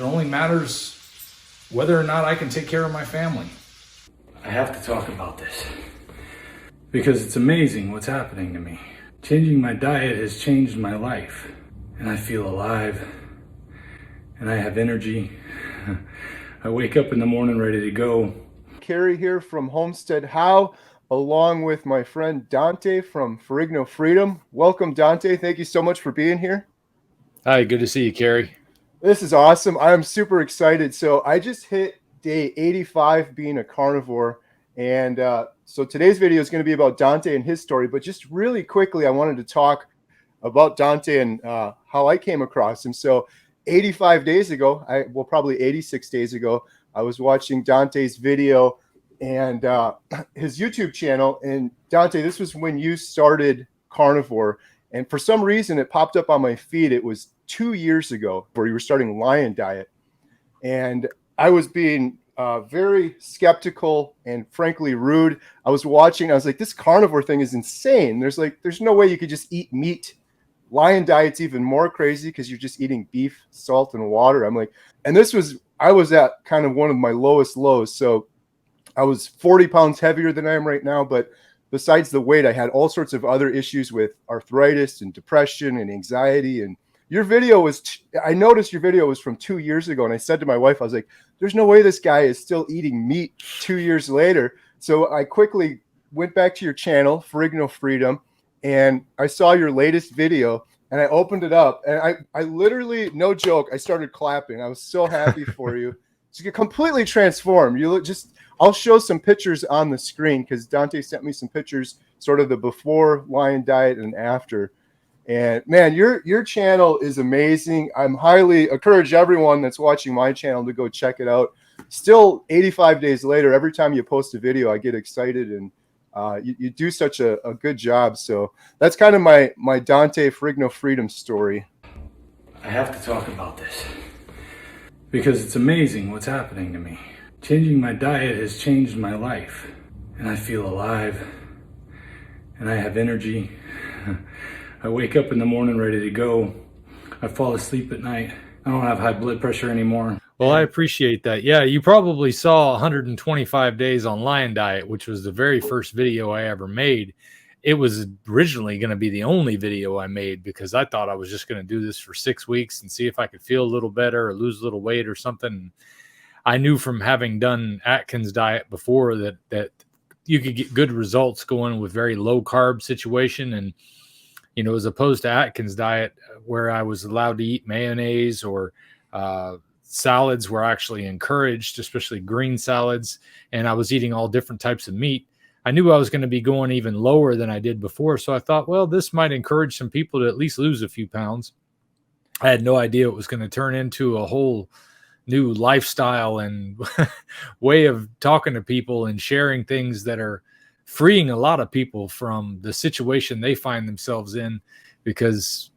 only matters whether or not I can take care of my family. I have to talk about this because it's amazing what's happening to me. Changing my diet has changed my life, and I feel alive, and I have energy. I wake up in the morning ready to go. Kerry here from HomesteadHow, along with my friend Dante from Ferrigno Freedom. Welcome, Dante. Thank you so much for being here. Hi, good to see you, Kerry. This is awesome. I'm super excited. So I just hit day 85 being a carnivore. And so today's video is going to be about Dante and his story. But just really quickly, I wanted to talk about Dante and how I came across him. So 85 days ago, probably 86 days ago, I was watching Dante's video and his YouTube channel. And Dante, this was when you started Carnivore. And for some reason, it popped up on my feed. It was 2 years ago where you were starting Lion Diet. And I was being very skeptical and frankly rude. I was watching. I was like, this carnivore thing is insane. There's no way you could just eat meat. Lion Diet's even more crazy because you're just eating beef, salt, and water. I'm like, and I was at kind of one of my lowest lows. So I was 40 pounds heavier than I am right now. But besides the weight, I had all sorts of other issues with arthritis and depression and anxiety. And your video I noticed your video was from 2 years ago. And I said to my wife, I was like, there's no way this guy is still eating meat 2 years later. So I quickly went back to your channel, Ferrigno Freedom, and I saw your latest video and I opened it up and I literally, no joke, I started clapping. I was so happy for you. So you're completely transformed. You look I'll show some pictures on the screen because Dante sent me some pictures, sort of the before Lion Diet and after. And man, your channel is amazing. I'm highly encourage everyone that's watching my channel to go check it out. Still 85 days later, every time you post a video, I get excited and you do such a good job. So that's kind of my Dante Ferrigno Freedom story. I have to talk about this because it's amazing what's happening to me. Changing my diet has changed my life, and I feel alive, and I have energy. I wake up in the morning ready to go. I fall asleep at night. I don't have high blood pressure anymore. Well, I appreciate that. Yeah, you probably saw 125 days on Lion Diet, which was the very first video I ever made. It was originally going to be the only video I made because I thought I was just going to do this for 6 weeks and see if I could feel a little better or lose a little weight or something. I knew from having done Atkins diet before that you could get good results going with very low carb situation. And, you know, as opposed to Atkins diet where I was allowed to eat mayonnaise or salads were actually encouraged, especially green salads. And I was eating all different types of meat. I knew I was going to be going even lower than I did before. So I thought, well, this might encourage some people to at least lose a few pounds. I had no idea it was going to turn into a whole new lifestyle and way of talking to people and sharing things that are freeing a lot of people from the situation they find themselves in, because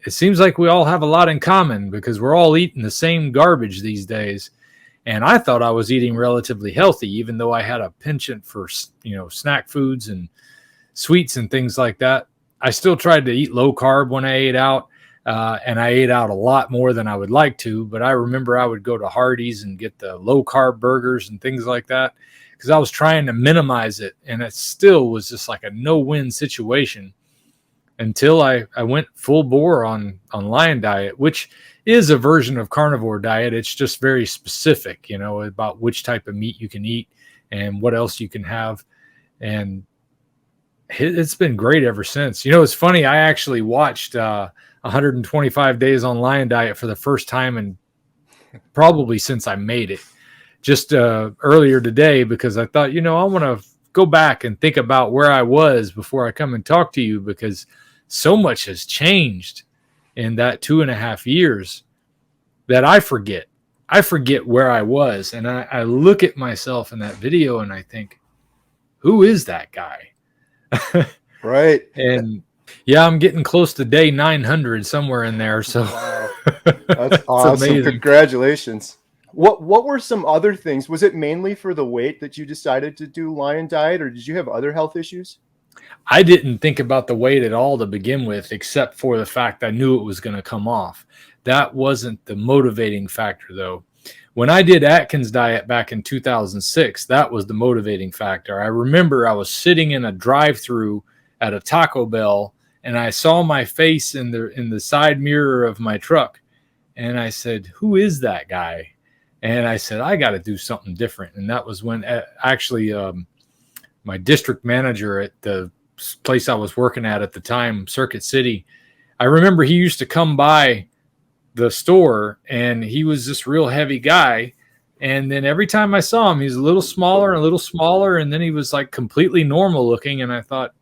it seems like we all have a lot in common because we're all eating the same garbage these days. And I thought I was eating relatively healthy, even though I had a penchant for, snack foods and sweets and things like that. I still tried to eat low carb when I ate out. And I ate out a lot more than I would like to, but I remember I would go to Hardee's and get the low carb burgers and things like that because I was trying to minimize it. And it still was just like a no-win situation until I went full bore on Lion Diet, which is a version of Carnivore Diet. It's just very specific, about which type of meat you can eat and what else you can have. And it's been great ever since. It's funny. I actually watched 125 days on Lion Diet for the first time and probably since I made it just earlier today, because I thought, I want to go back and think about where I was before I come and talk to you, because so much has changed in that 2.5 years that I forget where I was. And I look at myself in that video and I think, who is that guy? Right. And yeah, I'm getting close to day 900 somewhere in there. So wow. That's awesome. Amazing. Congratulations. What were some other things? Was it mainly for the weight that you decided to do Lion Diet, or did you have other health issues? I didn't think about the weight at all to begin with, except for the fact I knew it was going to come off. That wasn't the motivating factor, though. When I did Atkins diet back in 2006, that was the motivating factor. I remember I was sitting in a drive-through at a Taco Bell, and I saw my face in the side mirror of my truck, and I said, "Who is that guy?" And I said, "I got to do something different." And that was when actually my district manager at the place I was working at the time, Circuit City, I remember he used to come by the store, and he was this real heavy guy. And then every time I saw him, he was a little smaller and a little smaller. And then he was like completely normal looking. And I thought,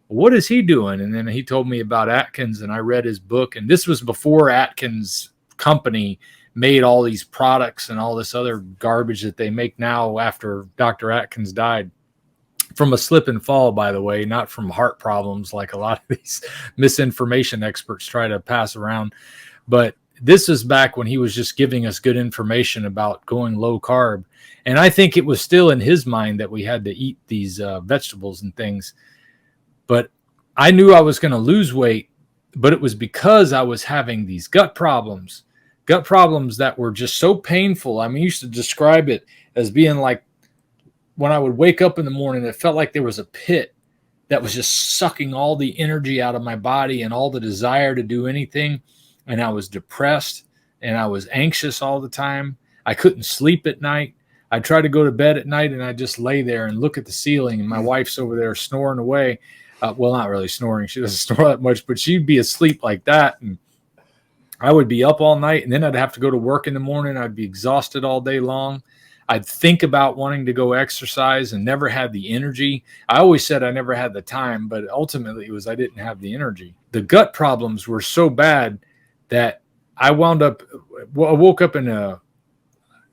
what is he doing? And then he told me about Atkins, and I read his book. And this was before Atkins company made all these products and all this other garbage that they make now after Dr. Atkins died. From a slip and fall, by the way, not from heart problems like a lot of these misinformation experts try to pass around. But this is back when he was just giving us good information about going low carb. And I think it was still in his mind that we had to eat these vegetables and things. But I knew I was going to lose weight, but it was because I was having these gut problems that were just so painful. I mean, I used to describe it as being like when I would wake up in the morning, it felt like there was a pit that was just sucking all the energy out of my body and all the desire to do anything. And I was depressed and I was anxious all the time. I couldn't sleep at night. I'd try to go to bed at night and I'd just lay there and look at the ceiling, and my wife's over there snoring away. Well, not really snoring. She doesn't snore that much, but she'd be asleep like that. And I would be up all night, and then I'd have to go to work in the morning. I'd be exhausted all day long. I'd think about wanting to go exercise and never had the energy. I always said I never had the time, but ultimately it was I didn't have the energy. The gut problems were so bad that I woke up in a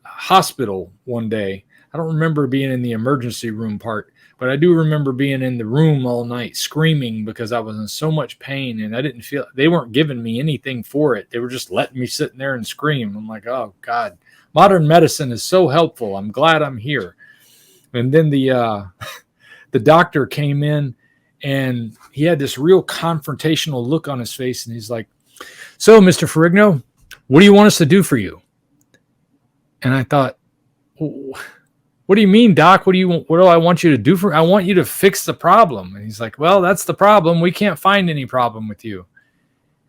hospital one day. I don't remember being in the emergency room part, but I do remember being in the room all night screaming because I was in so much pain, and I didn't feel, they weren't giving me anything for it. They were just letting me sit in there and scream. I'm like, oh God, modern medicine is so helpful. I'm glad I'm here. And then the doctor came in, and he had this real confrontational look on his face, and he's like, "So, Mr. Ferrigno, what do you want us to do for you?" And I thought, "What do you mean, Doc? What do I want you to do for? I want you to fix the problem." And he's like, "Well, that's the problem. We can't find any problem with you."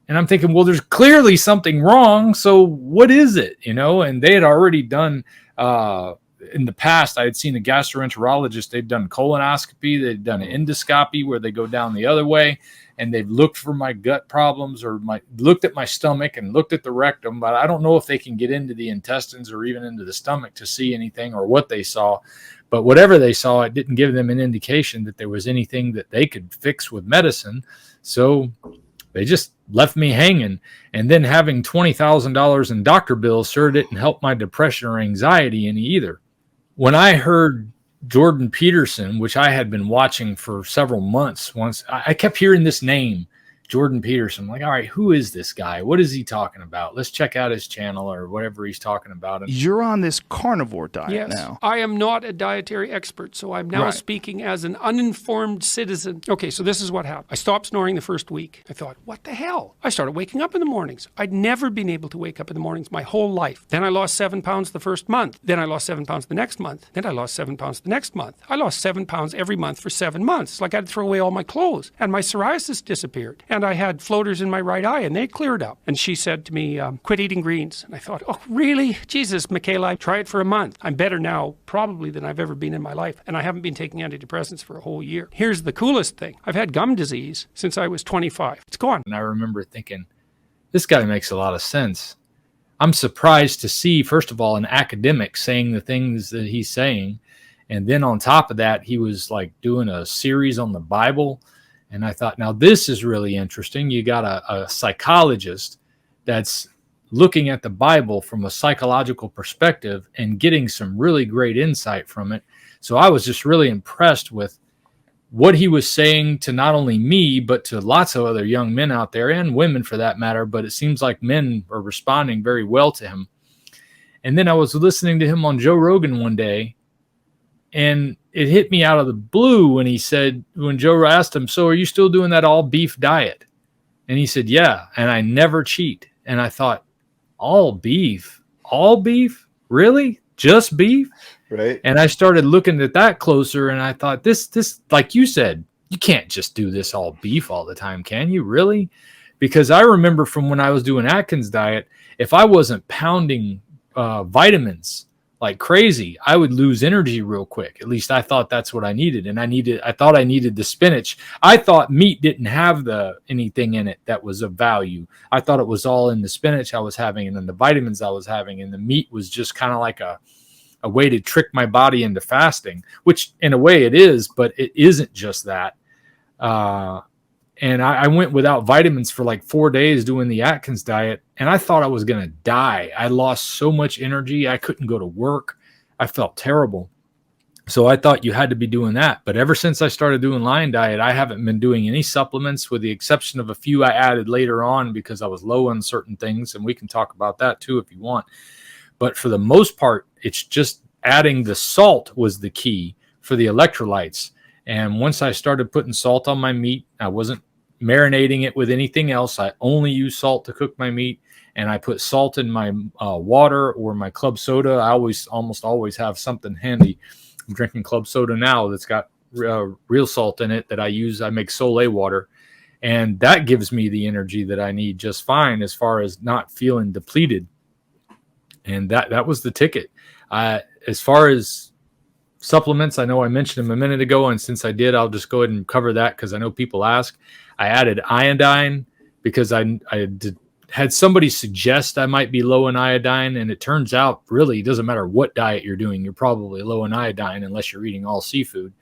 And I'm thinking, well, there's clearly something wrong. So what is it? And they had already done, in the past, I had seen a gastroenterologist. They'd done colonoscopy. They'd done an endoscopy where they go down the other way. And they've looked for my gut problems, or looked at my stomach and looked at the rectum, but I don't know if they can get into the intestines or even into the stomach to see anything or what they saw. But whatever they saw, it didn't give them an indication that there was anything that they could fix with medicine. So they just left me hanging. And then having $20,000 in doctor bills sure didn't help my depression or anxiety any either. When I heard Jordan Peterson, which I had been watching for several months, I kept hearing this name, Jordan Peterson. I'm like, all right, who is this guy? What is he talking about? Let's check out his channel or whatever he's talking about. You're on this carnivore diet now. I am not a dietary expert, so I'm now speaking as an uninformed citizen. Okay, so this is what happened. I stopped snoring the first week. I thought, what the hell? I started waking up in the mornings. I'd never been able to wake up in the mornings my whole life. Then I lost 7 pounds the first month. Then I lost 7 pounds the next month. Then I lost 7 pounds the next month. I lost 7 pounds every month for 7 months. It's like I had to throw away all my clothes. And my psoriasis disappeared. And I had floaters in my right eye, and they cleared up. And she said to me, quit eating greens. And I thought, oh, really? Jesus, Michaela, try it for a month. I'm better now, probably, than I've ever been in my life. And I haven't been taking antidepressants for a whole year. Here's the coolest thing. I've had gum disease since I was 25. It's gone. And I remember thinking, this guy makes a lot of sense. I'm surprised to see, first of all, an academic saying the things that he's saying. And then on top of that, he was like doing a series on the Bible. And I thought, now this is really interesting. You got a psychologist that's looking at the Bible from a psychological perspective and getting some really great insight from it. So I was just really impressed with what he was saying to not only me, but to lots of other young men out there, and women for that matter. But it seems like men are responding very well to him. And then I was listening to him on Joe Rogan one day, and it hit me out of the blue when he said, when Joe asked him, "So are you still doing that all beef diet?" And he said, "Yeah, and I never cheat." And I thought, all beef, really? Just beef? Right. And I started looking at that closer, and I thought, this, like you said, you can't just do this all beef all the time, can you? Really? Because I remember from when I was doing Atkins diet, if I wasn't pounding vitamins like crazy, I would lose energy real quick. At least I thought that's what I needed. And I thought I needed the spinach. I thought meat didn't have anything in it that was of value. I thought it was all in the spinach I was having and then the vitamins I was having. And the meat was just kind of like a way to trick my body into fasting, which in a way it is, but it isn't just that. And I went without vitamins for like 4 days doing the Atkins diet, and I thought I was going to die. I lost so much energy. I couldn't go to work. I felt terrible. So I thought you had to be doing that. But ever since I started doing Lion Diet, I haven't been doing any supplements, with the exception of a few I added later on because I was low on certain things. And we can talk about that too if you want. But for the most part, it's just adding the salt was the key for the electrolytes. And once I started putting salt on my meat, I wasn't marinating it with anything else. I only use salt to cook my meat, and I put salt in my water or my club soda. I almost always have something handy. I'm drinking club soda now that's got real salt in it that I use. I make Soleil water, and that gives me the energy that I need just fine as far as not feeling depleted. And that was the ticket. As far as supplements, I know I mentioned them a minute ago, and since I did, I'll just go ahead and cover that because I know people ask. I added iodine because I had somebody suggest I might be low in iodine, and it turns out really it doesn't matter what diet you're doing, you're probably low in iodine unless you're eating all seafood.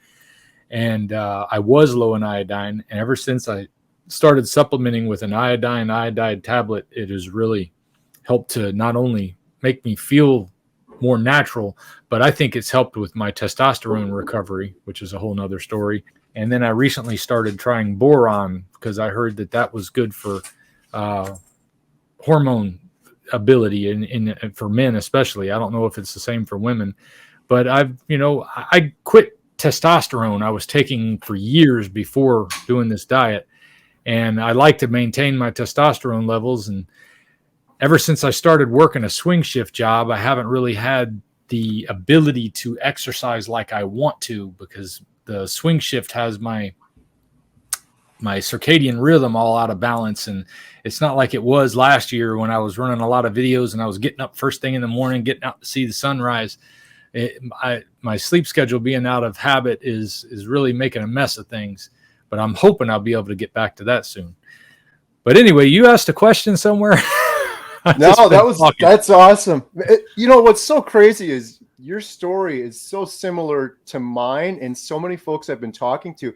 And I was low in iodine, and ever since I started supplementing with an iodide tablet, it has really helped to not only make me feel more natural, but I think it's helped with my testosterone recovery, which is a whole nother story. And then I recently started trying boron because I heard that was good for hormone ability in for men especially. I don't know if it's the same for women, but I quit testosterone I was taking for years before doing this diet, and I like to maintain my testosterone levels. And ever since I started working a swing shift job, I haven't really had the ability to exercise like I want to, because the swing shift has my circadian rhythm all out of balance. And it's not like it was last year when I was running a lot of videos and I was getting up first thing in the morning, getting out to see the sunrise. My sleep schedule being out of habit is really making a mess of things, but I'm hoping I'll be able to get back to that soon. But anyway, you asked a question somewhere. No, that's awesome. What's so crazy is your story is so similar to mine and so many folks I've been talking to.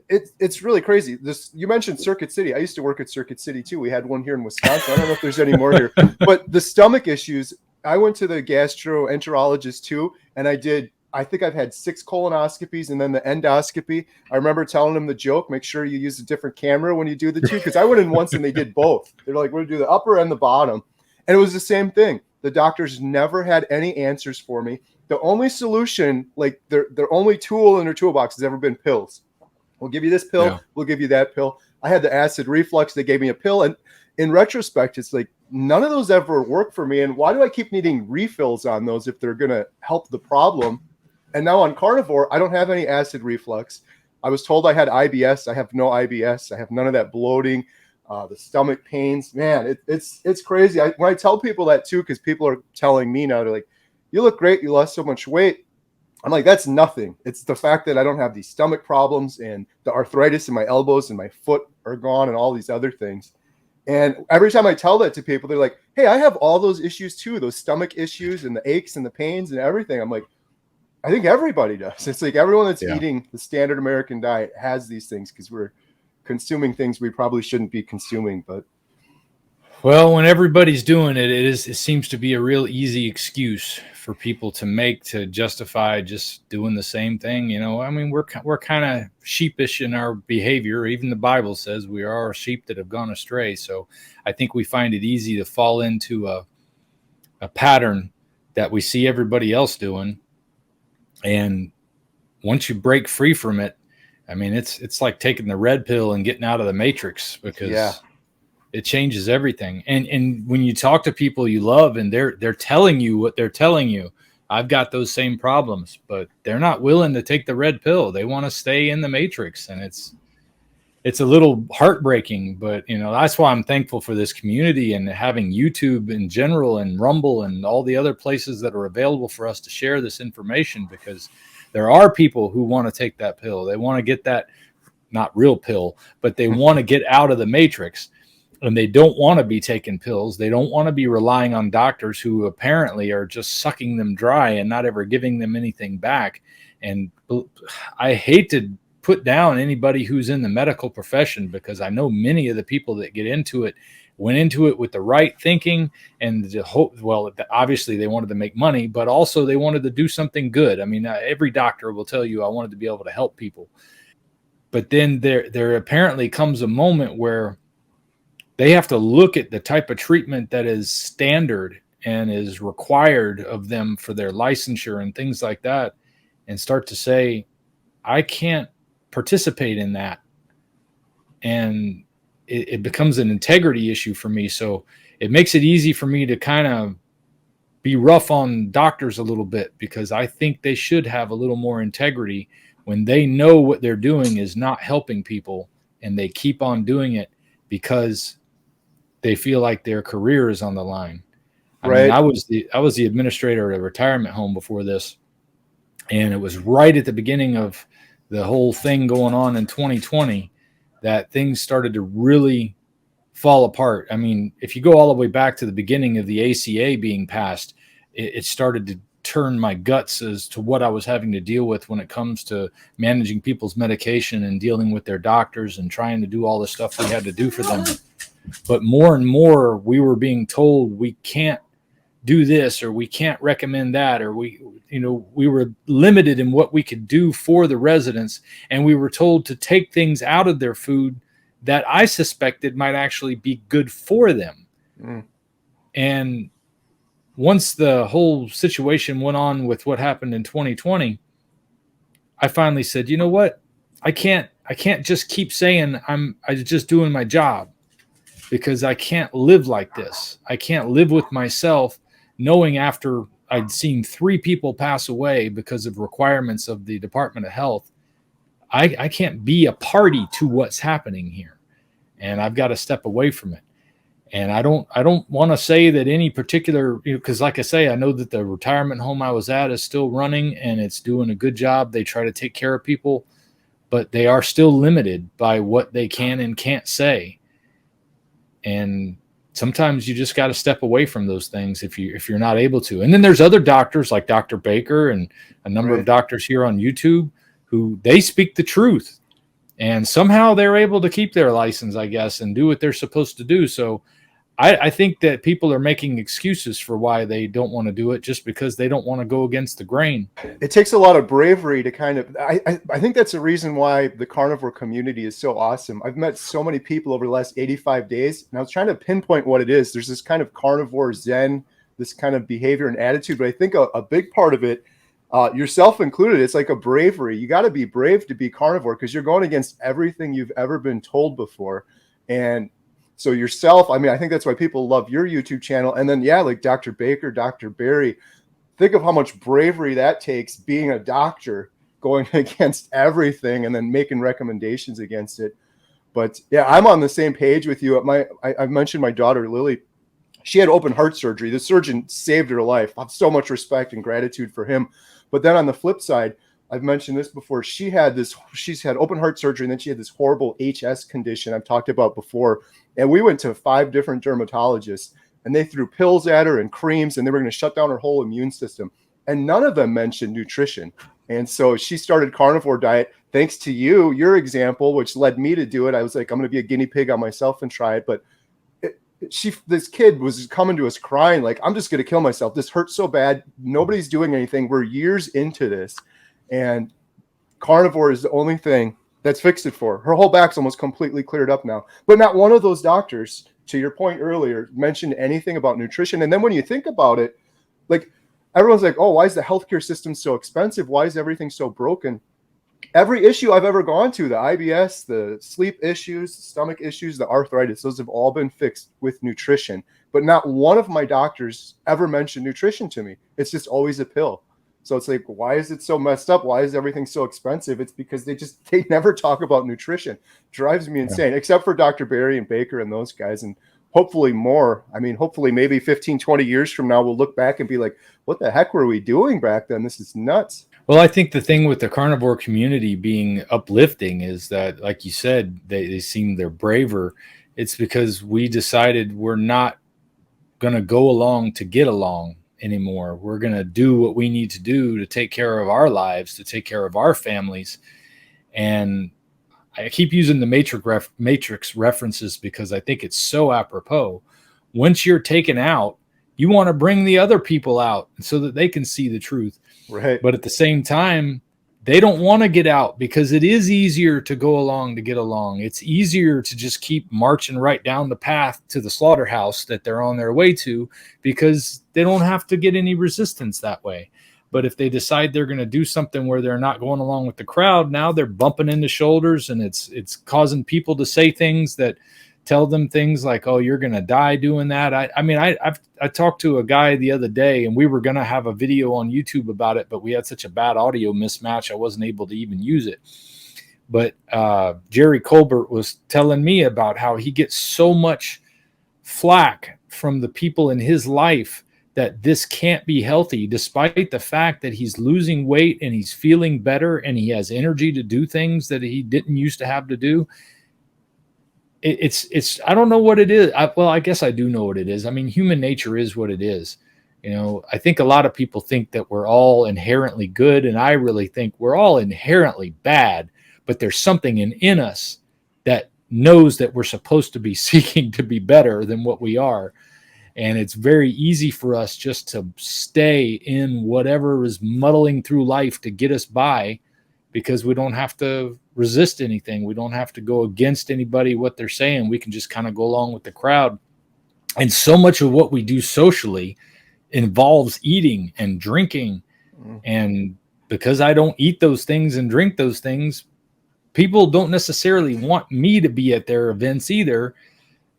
It's really crazy. You mentioned Circuit City. I used to work at Circuit City too. We had one here in Wisconsin. I don't know if there's any more here, but the stomach issues, I went to the gastroenterologist too, and I think I've had 6 colonoscopies and then the endoscopy. I remember telling them the joke, make sure you use a different camera when you do the two, because I went in once and they did both. They're like, we're going to do the upper and the bottom. And it was the same thing. The doctors never had any answers for me. The only solution, like their only tool in their toolbox has ever been pills. We'll give you this pill. Yeah. We'll give you that pill. I had the acid reflux. They gave me a pill. And in retrospect, it's like none of those ever worked for me. And why do I keep needing refills on those if they're going to help the problem? And now on carnivore, I don't have any acid reflux. I was told I had IBS. I have no IBS. I have none of that bloating, the stomach pains. Man, it's crazy. When I tell people that too, because people are telling me now, they're like, you look great. You lost so much weight. I'm like, that's nothing. It's the fact that I don't have these stomach problems and the arthritis in my elbows and my foot are gone and all these other things. And every time I tell that to people, they're like, hey, I have all those issues too, those stomach issues and the aches and the pains and everything. I'm like, I think everybody does. It's like everyone that's eating the standard American diet has these things because we're consuming things we probably shouldn't be consuming. But well, when everybody's doing it, it seems to be a real easy excuse for people to make to justify just doing the same thing. I mean, we're kind of sheepish in our behavior. Even the Bible says we are sheep that have gone astray. So I think we find it easy to fall into a pattern that we see everybody else doing. And once you break free from it, I mean, it's like taking the red pill and getting out of the matrix, because It changes everything. And when you talk to people you love and they're telling you what they're telling you, I've got those same problems, but they're not willing to take the red pill. They want to stay in the matrix, and it's a little heartbreaking, but that's why I'm thankful for this community and having YouTube in general and Rumble and all the other places that are available for us to share this information, because there are people who want to take that pill. They want to get that, not real pill, but they want to get out of the matrix, and they don't want to be taking pills. They don't want to be relying on doctors who apparently are just sucking them dry and not ever giving them anything back. And I hate to put down anybody who's in the medical profession, because I know many of the people that get into it went into it with the right thinking and the hope. Well, obviously they wanted to make money, but also they wanted to do something good. I mean, every doctor will tell you, I wanted to be able to help people. But then there apparently comes a moment where they have to look at the type of treatment that is standard and is required of them for their licensure and things like that, and start to say, I can't participate in that. And it becomes an integrity issue for me. So it makes it easy for me to kind of be rough on doctors a little bit, because I think they should have a little more integrity when they know what they're doing is not helping people, and they keep on doing it because they feel like their career is on the line. I mean, I was the administrator at a retirement home before this, and it was right at the beginning of the whole thing going on in 2020 that things started to really fall apart. I mean, if you go all the way back to the beginning of the ACA being passed, it started to turn my guts as to what I was having to deal with when it comes to managing people's medication and dealing with their doctors and trying to do all the stuff we had to do for them. But more and more we were being told we can't do this, or we can't recommend that, or we were limited in what we could do for the residents, and we were told to take things out of their food that I suspected might actually be good for them. And once the whole situation went on with what happened in 2020, I finally said, you know what? I can't just keep saying I'm just doing my job, because I can't live like this. I can't live with myself knowing after I'd seen 3 people pass away because of requirements of the Department of Health, I can't be a party to what's happening here, and I've got to step away from it. And I don't want to say that any particular, because like I say, I know that the retirement home I was at is still running and it's doing a good job. They try to take care of people, but they are still limited by what they can and can't say. And sometimes you just got to step away from those things if you're not able to. And then there's other doctors like Dr. Baker and a number of doctors here on YouTube who they speak the truth, and somehow they're able to keep their license, I guess, and do what they're supposed to do. So I think that people are making excuses for why they don't want to do it, just because they don't want to go against the grain. It takes a lot of bravery to kind of, I think that's the reason why the carnivore community is so awesome. I've met so many people over the last 85 days, and I was trying to pinpoint what it is. There's this kind of carnivore zen, this kind of behavior and attitude, but I think a big part of it, yourself included, it's like a bravery. You got to be brave to be carnivore, because you're going against everything you've ever been told before. And so yourself, I mean, I think that's why people love your YouTube channel. And then, like Dr. Baker, Dr. Barry, think of how much bravery that takes, being a doctor, going against everything and then making recommendations against it. But yeah, I'm on the same page with you. I mentioned my daughter, Lily. She had open heart surgery. The surgeon saved her life. I have so much respect and gratitude for him. But then on the flip side, I've mentioned this before. She's had open heart surgery, and then she had this horrible HS condition I've talked about before. And we went to 5 different dermatologists, and they threw pills at her and creams, and they were going to shut down her whole immune system. And none of them mentioned nutrition. And so she started Carnivore Diet thanks to your example, which led me to do it. I was like, I'm going to be a guinea pig on myself and try it. But this kid was coming to us crying, like, I'm just going to kill myself. This hurts so bad. Nobody's doing anything. We're years into this. And carnivore is the only thing that's fixed it for her. Her whole back's almost completely cleared up now. But not one of those doctors, to your point earlier, mentioned anything about nutrition. And then when you think about it, like, everyone's like, oh, why is the healthcare system so expensive? Why is everything so broken? every issue I've ever gone to, the IBS, the sleep issues, the stomach issues, the arthritis, those have all been fixed with nutrition. But not one of my doctors ever mentioned nutrition to me. It's just always a pill. So it's like, why is it so messed up? Why is everything so expensive? It's because they never talk about nutrition. Drives me insane, except for Dr. Barry and Baker and those guys. And hopefully more. I mean, hopefully maybe 15, 20 years from now, we'll look back and be like, what the heck were we doing back then? This is nuts. Well, I think the thing with the carnivore community being uplifting is that, like you said, they seem they're braver. It's because we decided we're not going to go along to get along anymore. We're going to do what we need to do to take care of our lives, to take care of our families. And I keep using the matrix references because I think it's so apropos. Once you're taken out, you want to bring the other people out so that they can see the truth. Right. But at the same time, they don't want to get out because it is easier to go along to get along. It's easier to just keep marching right down the path to the slaughterhouse that they're on their way to because they don't have to get any resistance that way. But if they decide they're going to do something where they're not going along with the crowd, now they're bumping into shoulders, and it's causing people to say things that tell them things like, oh, you're going to die doing that. I talked to a guy the other day, and we were going to have a video on YouTube about it, but we had such a bad audio mismatch, I wasn't able to even use it. But Jerry Colbert was telling me about how he gets so much flack from the people in his life that this can't be healthy, despite the fact that he's losing weight and he's feeling better and he has energy to do things that he didn't used to have to do. It's I don't know what it is. I guess I do know what it is. I mean, human nature is what it is. You know, I think a lot of people think that we're all inherently good, and I really think we're all inherently bad, but there's something in us that knows that we're supposed to be seeking to be better than what we are. And it's very easy for us just to stay in whatever is muddling through life to get us by, because we don't have to resist anything. We don't have to go against anybody, what they're saying. We can just kind of go along with the crowd. And so much of what we do socially involves eating and drinking. And because I don't eat those things and drink those things, people don't necessarily want me to be at their events either.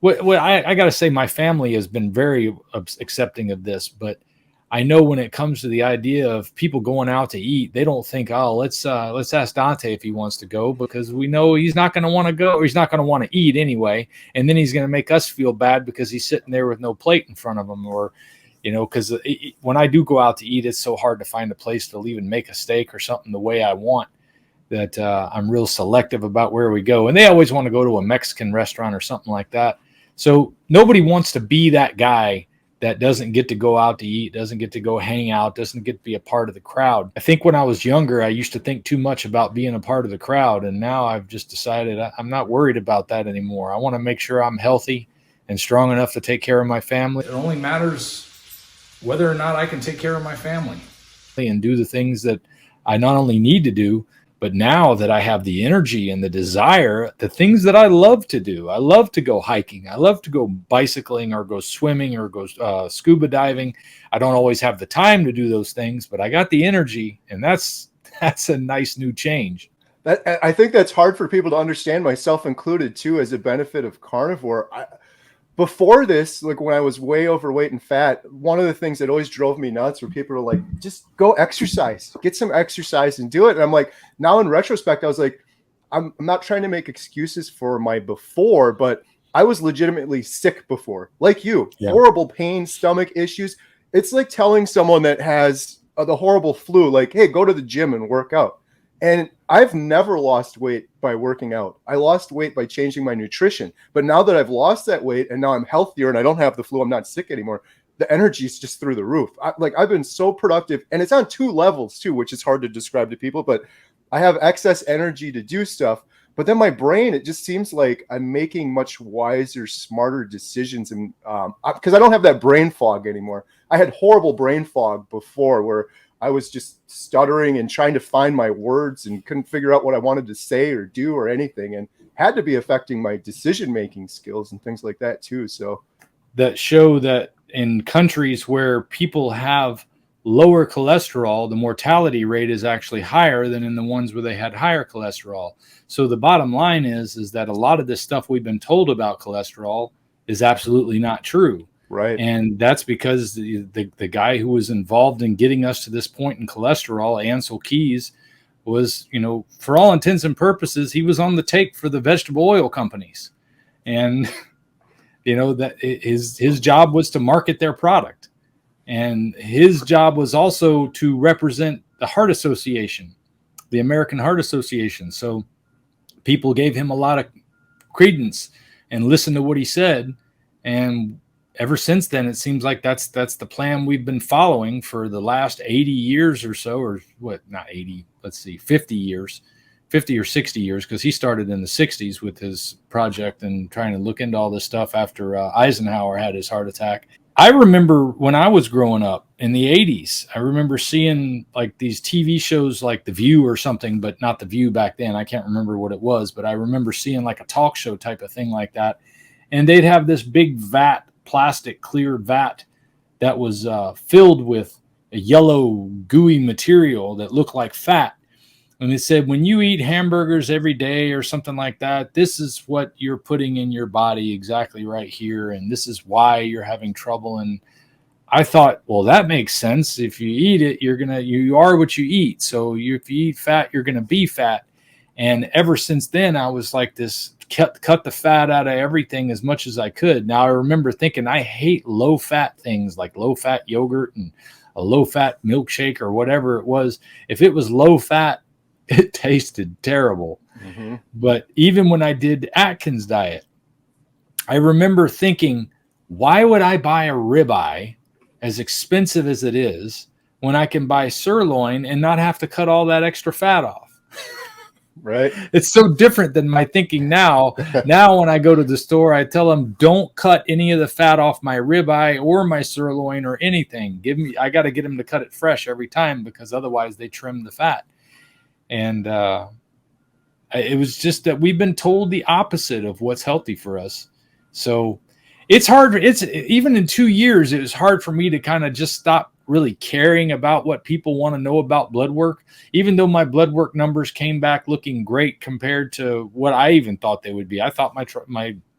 Well, I got to say, my family has been very accepting of this, but I know when it comes to the idea of people going out to eat, they don't think, oh, let's ask Dante if he wants to go, because we know he's not going to want to go, or he's not going to want to eat anyway. And then he's going to make us feel bad because he's sitting there with no plate in front of him, or, you know, because when I do go out to eat, it's so hard to find a place to even make a steak or something the way I want, that I'm real selective about where we go. And they always want to go to a Mexican restaurant or something like that. So nobody wants to be that guy that doesn't get to go out to eat, doesn't get to go hang out, doesn't get to be a part of the crowd. I think when I was younger, I used to think too much about being a part of the crowd. And now I've just decided I'm not worried about that anymore. I want to make sure I'm healthy and strong enough to take care of my family. It only matters whether or not I can take care of my family and do the things that I not only need to do, but now that I have the energy and the desire, the things that I love to do. I love to go hiking. I love to go bicycling or go swimming or go scuba diving. I don't always have the time to do those things, but I got the energy, and that's a nice new change. I think that's hard for people to understand, myself included too, as a benefit of carnivore. Before this, like when I was way overweight and fat, one of the things that always drove me nuts were people were like, just go exercise, get some exercise and do it. And I'm like, now in retrospect, I was like, I'm not trying to make excuses for my before, but I was legitimately sick before, like you, horrible pain, stomach issues. It's like telling someone that has the horrible flu, like, hey, go to the gym and work out. And I've never lost weight by working out. I lost weight by changing my nutrition. But now that I've lost that weight and now I'm healthier and I don't have the flu, I'm not sick anymore, the energy is just through the roof. I've been so productive, and it's on 2 levels too, which is hard to describe to people, but I have excess energy to do stuff. But then my brain, it just seems like I'm making much wiser, smarter decisions. And because I don't have that brain fog anymore. I had horrible brain fog before, where I was just stuttering and trying to find my words and couldn't figure out what I wanted to say or do or anything, and had to be affecting my decision-making skills and things like that too. So that show that in countries where people have lower cholesterol, the mortality rate is actually higher than in the ones where they had higher cholesterol. So the bottom line is that a lot of this stuff we've been told about cholesterol is absolutely not true. Right. And that's because the guy who was involved in getting us to this point in cholesterol, Ansel Keys, was, you know, for all intents and purposes, he was on the take for the vegetable oil companies. And, you know, that his job was to market their product. And his job was also to represent the Heart Association, the American Heart Association. So people gave him a lot of credence and listened to what he said. And ever since then, it seems like that's the plan we've been following for the last 80 years or so, or what, not 80, let's see, 50 years, 50 or 60 years, because he started in the 60s with his project and trying to look into all this stuff after Eisenhower had his heart attack. I remember when I was growing up in the 80s, I remember seeing like these TV shows like The View or something, but not The View back then. I can't remember what it was, but I remember seeing like a talk show type of thing like that. And they'd have this big vat, plastic clear vat that was filled with a yellow gooey material that looked like fat. And it said, when you eat hamburgers every day or something like that, this is what you're putting in your body exactly right here. And this is why you're having trouble. And I thought, well, that makes sense. If you eat it, you are what you eat. So if you eat fat, you're going to be fat. And ever since then, I was like this, cut the fat out of everything as much as I could. Now I remember thinking, I hate low fat things like low fat yogurt and a low fat milkshake or whatever it was. If it was low fat, it tasted terrible. Mm-hmm. But even when I did Atkins diet, I remember thinking, why would I buy a ribeye, as expensive as it is, when I can buy sirloin and not have to cut all that extra fat off? Right. It's so different than my thinking now. Now, when I go to the store, I tell them, don't cut any of the fat off my ribeye or my sirloin or anything. I got to get them to cut it fresh every time, because otherwise they trim the fat. And it was just that we've been told the opposite of what's healthy for us. So it's hard. Even in 2 years, it was hard for me to kind of just stop really caring about what people want to know about blood work, even though my blood work numbers came back looking great compared to what I even thought they would be. I thought my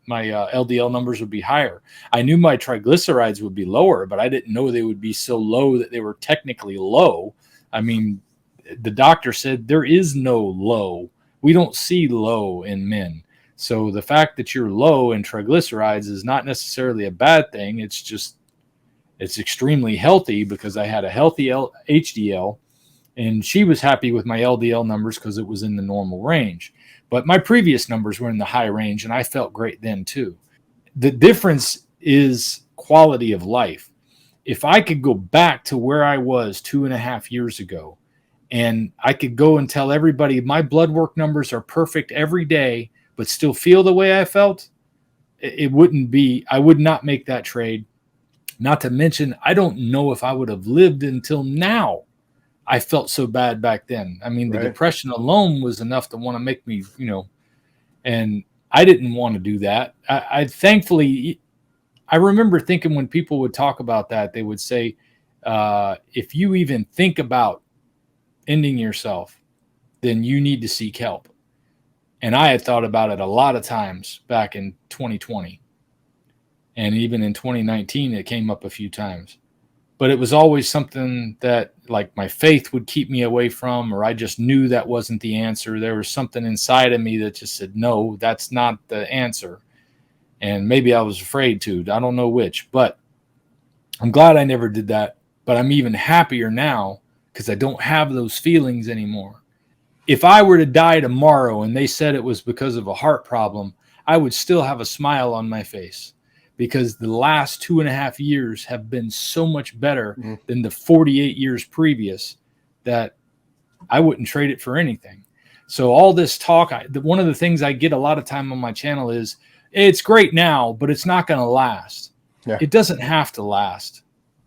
LDL numbers would be higher. I knew my triglycerides would be lower, but I didn't know they would be so low that they were technically low. I mean, the doctor said there is no low. We don't see low in men. So the fact that you're low in triglycerides is not necessarily a bad thing. It's extremely healthy, because I had a healthy HDL, and she was happy with my LDL numbers because it was in the normal range. But my previous numbers were in the high range, and I felt great then too. The difference is quality of life. If I could go back to where I was 2.5 years ago, and I could go and tell everybody my blood work numbers are perfect every day, but still feel the way I felt, I would not make that trade. Not to mention, I don't know if I would have lived until now. I felt so bad back then. I mean, the depression alone was enough to want to make me, and I didn't want to do that. I thankfully, I remember thinking when people would talk about that, they would say, if you even think about ending yourself, then you need to seek help. And I had thought about it a lot of times back in 2020. And even in 2019, it came up a few times. But it was always something that, like, my faith would keep me away from, or I just knew that wasn't the answer. There was something inside of me that just said, no, that's not the answer. And maybe I was afraid to. I don't know which. But I'm glad I never did that. But I'm even happier now, because I don't have those feelings anymore. If I were to die tomorrow and they said it was because of a heart problem, I would still have a smile on my face, because the last 2.5 years have been so much better than the 48 years previous that I wouldn't trade it for anything. So all this talk, one of the things I get a lot of time on my channel is, it's great now, but it's not going to last. Yeah. It doesn't have to last,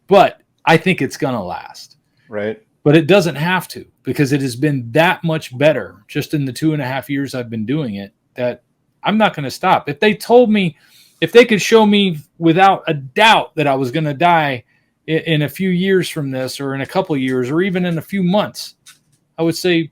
but I think it's going to last. Right. But it doesn't have to, because it has been that much better just in the 2.5 years I've been doing it, that I'm not going to stop. If they told me, if they could show me without a doubt that I was going to die in a few years from this, or in a couple of years, or even in a few months, I would say,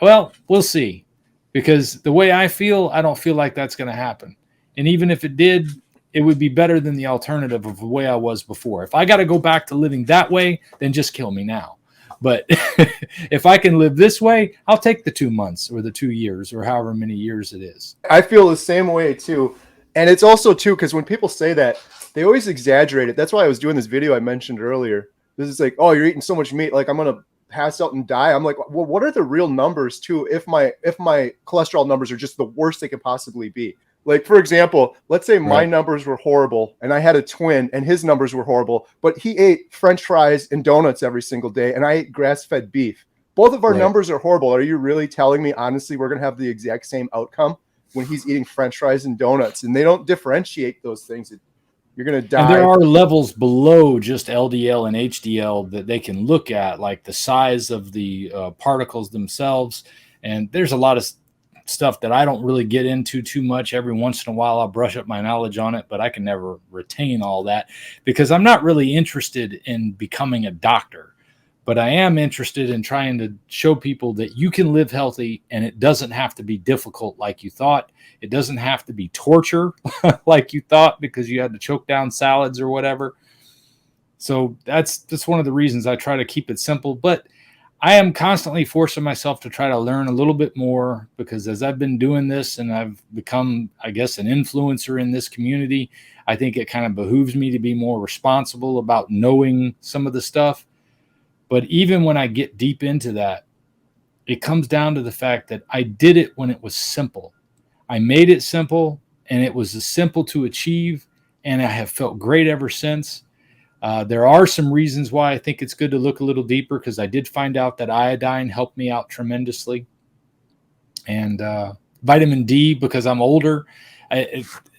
well, we'll see. Because the way I feel, I don't feel like that's going to happen. And even if it did, it would be better than the alternative of the way I was before. If I got to go back to living that way, then just kill me now. But if I can live this way, I'll take the 2 months or the 2 years or however many years it is. I feel the same way too. And it's also too, because when people say that, they always exaggerate it. That's why I was doing this video I mentioned earlier. This is like, oh, you're eating so much meat, like I'm going to pass out and die. I'm like, well, what are the real numbers too if my cholesterol numbers are just the worst they could possibly be? Like, for example, let's say my numbers were horrible and I had a twin and his numbers were horrible, but he ate French fries and donuts every single day and I ate grass-fed beef. Both of our numbers are horrible. Are you really telling me, honestly, we're going to have the exact same outcome when he's eating French fries and donuts? And they don't differentiate those things. You're going to die. And there are levels below just LDL and HDL that they can look at, like the size of the particles themselves. And there's a lot of stuff that I don't really get into too much. Every once in a while, I'll brush up my knowledge on it, but I can never retain all that because I'm not really interested in becoming a doctor. But I am interested in trying to show people that you can live healthy and it doesn't have to be difficult like you thought. It doesn't have to be torture like you thought because you had to choke down salads or whatever. So that's one of the reasons I try to keep it simple. But I am constantly forcing myself to try to learn a little bit more because as I've been doing this and I've become, I guess, an influencer in this community, I think it kind of behooves me to be more responsible about knowing some of the stuff. But even when I get deep into that, it comes down to the fact that I did it when it was simple. I made it simple and it was simple to achieve. And I have felt great ever since. There are some reasons why I think it's good to look a little deeper because I did find out that iodine helped me out tremendously. And vitamin D, because I'm older,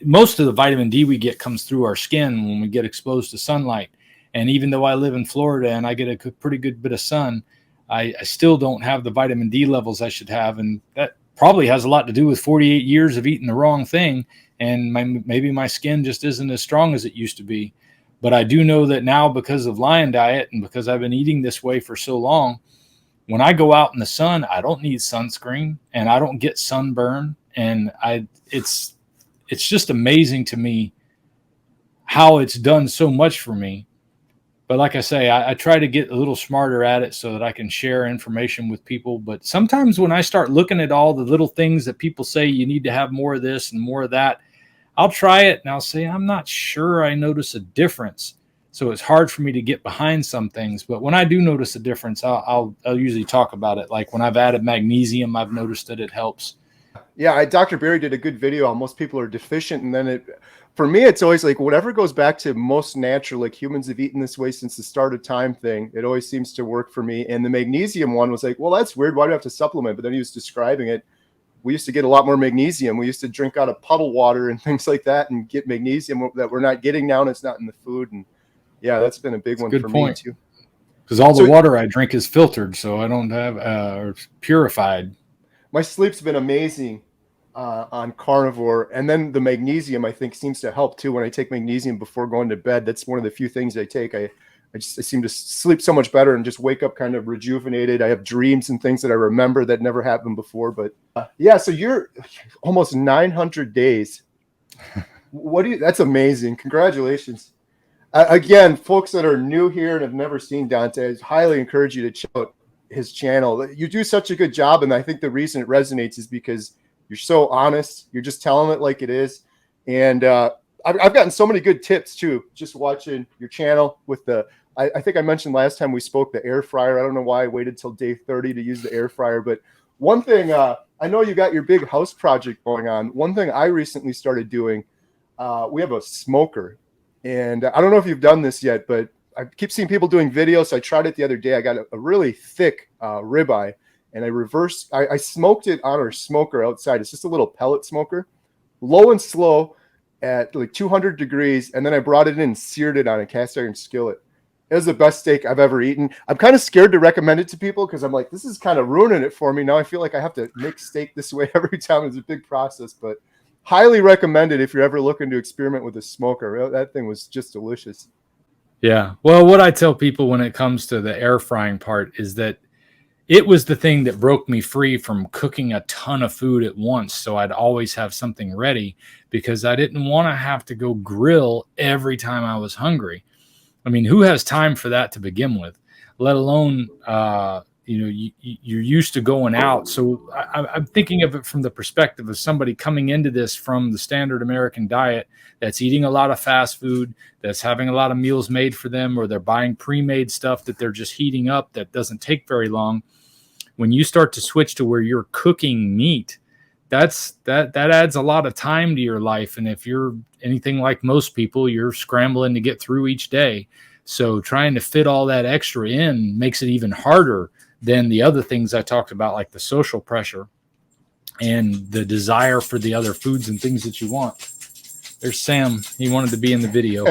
most of the vitamin D we get comes through our skin when we get exposed to sunlight. And even though I live in Florida and I get a pretty good bit of sun, I still don't have the vitamin D levels I should have. And that probably has a lot to do with 48 years of eating the wrong thing. And maybe my skin just isn't as strong as it used to be. But I do know that now because of Lion Diet and because I've been eating this way for so long, when I go out in the sun, I don't need sunscreen and I don't get sunburn. And it's just amazing to me how it's done so much for me. But like I say, I try to get a little smarter at it so that I can share information with people. But sometimes when I start looking at all the little things that people say you need to have more of this and more of that, I'll try it and I'll say, I'm not sure I notice a difference. So it's hard for me to get behind some things. But when I do notice a difference, I'll usually talk about it. Like when I've added magnesium, I've noticed that it helps. Yeah, Dr. Berry did a good video on most people are deficient. And then for me, it's always like whatever goes back to most natural, like humans have eaten this way since the start of time thing. It always seems to work for me. And the magnesium one was like, well, that's weird. Why do I have to supplement? But then he was describing it. We used to get a lot more magnesium. We used to drink out of puddle water and things like that and get magnesium that we're not getting now. And it's not in the food. And yeah, that's been a big one for me too. Because all the water I drink is filtered, so I don't have or purified. My sleep's been amazing on carnivore, and then the magnesium I think seems to help too. When I take magnesium before going to bed, that's one of the few things I take. I seem to sleep so much better and just wake up kind of rejuvenated. I have dreams and things that I remember that never happened before. But yeah, so you're almost 900 days. That's amazing. Congratulations. Again, folks that are new here and have never seen Dante, I highly encourage you to check out his channel. You do such a good job. And I think the reason it resonates is because you're so honest. You're just telling it like it is. And I've gotten so many good tips too, just watching your channel with I think I mentioned last time we spoke, the air fryer. I don't know why I waited till day 30 to use the air fryer. But one thing, I know you got your big house project going on. One thing I recently started doing, we have a smoker. And I don't know if you've done this yet, but I keep seeing people doing videos. So I tried it the other day. I got a really thick ribeye, and I smoked it on our smoker outside. It's just a little pellet smoker, low and slow at like 200 degrees. And then I brought it in and seared it on a cast iron skillet. It was the best steak I've ever eaten. I'm kind of scared to recommend it to people because I'm like, this is kind of ruining it for me. Now I feel like I have to make steak this way every time. It's a big process, but highly recommended if you're ever looking to experiment with a smoker. That thing was just delicious. Yeah. Well, what I tell people when it comes to the air frying part is that it was the thing that broke me free from cooking a ton of food at once. So I'd always have something ready because I didn't want to have to go grill every time I was hungry. I mean, who has time for that to begin with, let alone, you're used to going out. So I'm thinking of it from the perspective of somebody coming into this from the standard American diet that's eating a lot of fast food, that's having a lot of meals made for them, or they're buying pre-made stuff that they're just heating up that doesn't take very long. When you start to switch to where you're cooking meat, that adds a lot of time to your life. And if you're anything like most people, you're scrambling to get through each day. So trying to fit all that extra in makes it even harder than the other things I talked about, like the social pressure and the desire for the other foods and things that you want. There's Sam. He wanted to be in the video.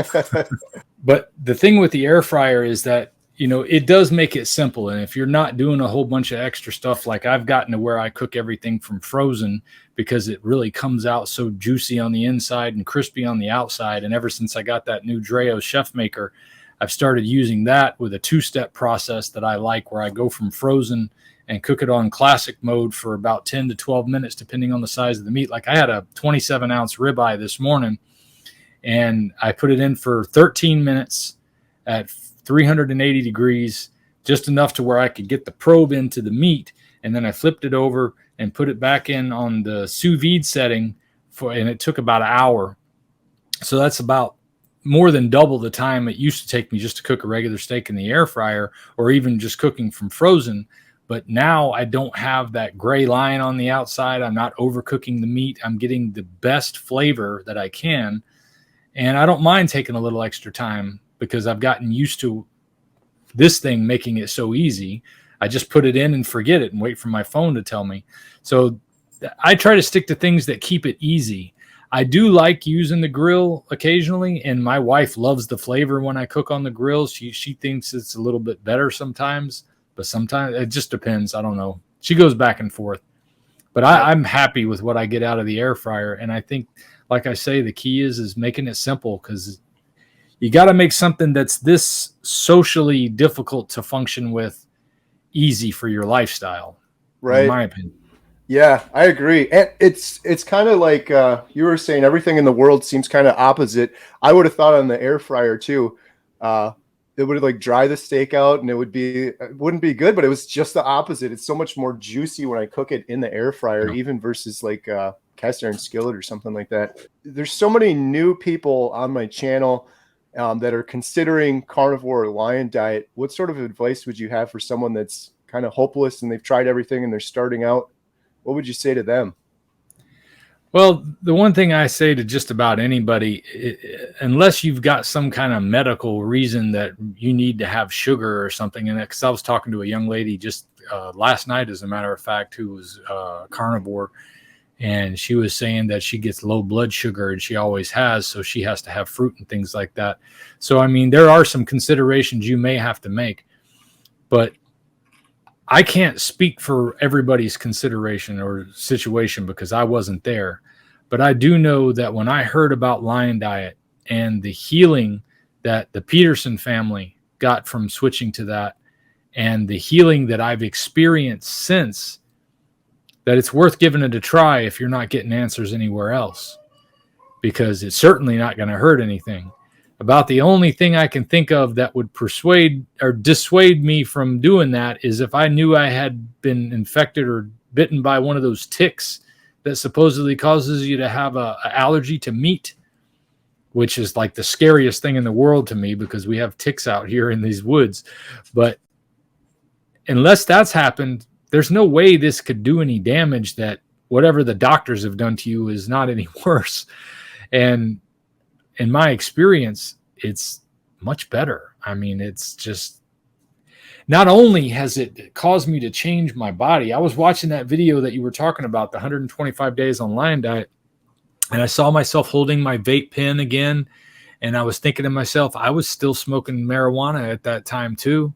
But the thing with the air fryer is that, it does make it simple. And if you're not doing a whole bunch of extra stuff, like I've gotten to where I cook everything from frozen because it really comes out so juicy on the inside and crispy on the outside. And ever since I got that new Dreo Chef Maker, I've started using that with a 2-step process that I like, where I go from frozen and cook it on classic mode for about 10 to 12 minutes, depending on the size of the meat. Like I had a 27-ounce ribeye this morning, and I put it in for 13 minutes at 380 degrees, just enough to where I could get the probe into the meat. And then I flipped it over and put it back in on the sous vide setting and it took about an hour. So that's about more than double the time it used to take me just to cook a regular steak in the air fryer, or even just cooking from frozen. But now I don't have that gray line on the outside. I'm not overcooking the meat. I'm getting the best flavor that I can. And I don't mind taking a little extra time because I've gotten used to this thing making it so easy. I just put it in and forget it and wait for my phone to tell me. So I try to stick to things that keep it easy. I do like using the grill occasionally, and my wife loves the flavor when I cook on the grill. She thinks it's a little bit better sometimes, but sometimes it just depends. I don't know. She goes back and forth. But I'm happy with what I get out of the air fryer. And I think, like I say, the key is making it simple, because you got to make something that's this socially difficult to function with easy for your lifestyle, right? In my opinion. Yeah, I agree. And it's kind of like you were saying, everything in the world seems kind of opposite. I would have thought on the air fryer too. It would like dry the steak out and it wouldn't be good, but it was just the opposite. It's so much more juicy when I cook it in the air fryer, even versus like cast iron skillet or something like that. There's so many new people on my channel that are considering carnivore or lion diet. What sort of advice would you have for someone that's kind of hopeless and they've tried everything and they're starting out? What would you say to them? Well, the one thing I say to just about anybody, unless you've got some kind of medical reason that you need to have sugar or something, and because I was talking to a young lady just last night, as a matter of fact, who was carnivore, and she was saying that she gets low blood sugar, and she always has, so she has to have fruit and things like that. So, I mean, there are some considerations you may have to make, but I can't speak for everybody's consideration or situation because I wasn't there. But I do know that when I heard about Lion Diet and the healing that the Peterson family got from switching to that, and the healing that I've experienced since, that it's worth giving it a try if you're not getting answers anywhere else, because it's certainly not going to hurt anything. About the only thing I can think of that would persuade or dissuade me from doing that is if I knew I had been infected or bitten by one of those ticks that supposedly causes you to have an allergy to meat, which is like the scariest thing in the world to me because we have ticks out here in these woods. But unless that's happened, there's no way this could do any damage, that whatever the doctors have done to you is not any worse. And in my experience, it's much better. I mean, it's just, not only has it caused me to change my body. I was watching that video that you were talking about, the 125 days on Lion Diet, and I saw myself holding my vape pen again. And I was thinking to myself, I was still smoking marijuana at that time too.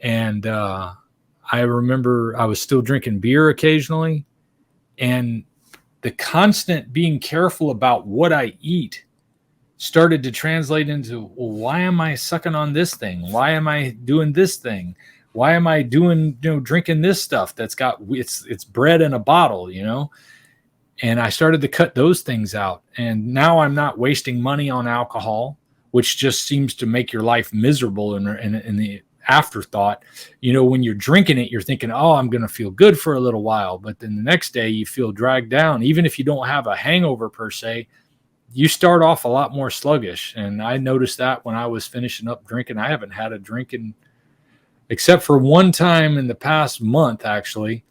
And I remember I was still drinking beer occasionally. And the constant being careful about what I eat started to translate into, well, why am I sucking on this thing? Why am I doing this thing? Why am I doing, drinking this stuff that's got, it's bread in a bottle, And I started to cut those things out. And now I'm not wasting money on alcohol, which just seems to make your life miserable in the afterthought. When you're drinking it, you're thinking, oh, I'm going to feel good for a little while. But then the next day you feel dragged down. Even if you don't have a hangover per se, you start off a lot more sluggish. And I noticed that when I was finishing up drinking. I haven't had a drink except for one time in the past month, actually.